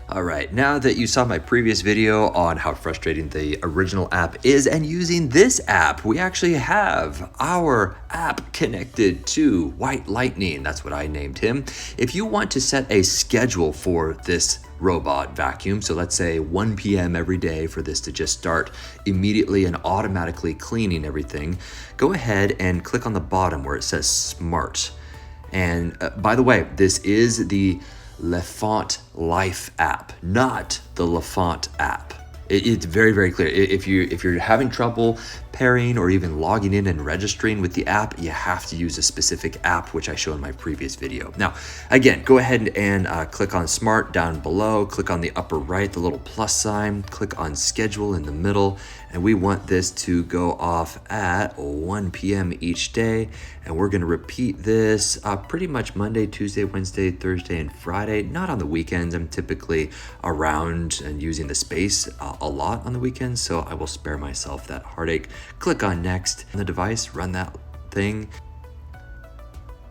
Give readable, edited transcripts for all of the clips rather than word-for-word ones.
All right, now that you saw my previous video on how frustrating the original app is and using this app, we actually have our app connected to White Lightning. That's what I named him. If you want to set a schedule for this robot vacuum, so let's say 1 p.m. every day for this to just start immediately and automatically cleaning everything, go ahead and click on the bottom where it says Smart. And by the way, this is the Lefant Life app, not the Lefant app. It's very, very clear. If you're having trouble pairing or even logging in and registering with the app, you have to use a specific app, which I showed in my previous video. Now, again, go ahead and click on Smart down below, click on the upper right, the little plus sign, click on Schedule in the middle, and we want this to go off at 1 p.m. each day. And we're gonna repeat this pretty much Monday, Tuesday, Wednesday, Thursday, and Friday. Not on the weekends. I'm typically around and using the space a lot on the weekends, so I will spare myself that heartache. Click on Next on the device, run that thing.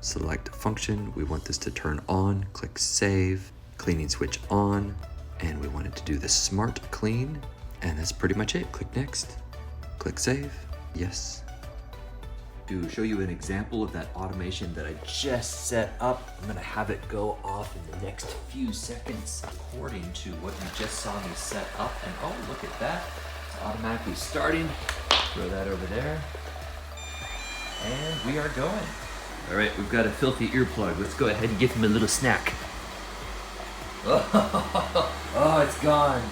Select function. We want this to turn on. Click Save. Cleaning switch on. And we want it to do the Smart Clean. And that's pretty much it. Click Next. Click Save. Yes. To show you an example of that automation that I just set up, I'm gonna have it go off in the next few seconds according to what you just saw me set up. And oh, look at that, it's automatically starting. Throw that over there. And we are going. All right, we've got a filthy earplug. Let's go ahead and give him a little snack. Oh, it's gone.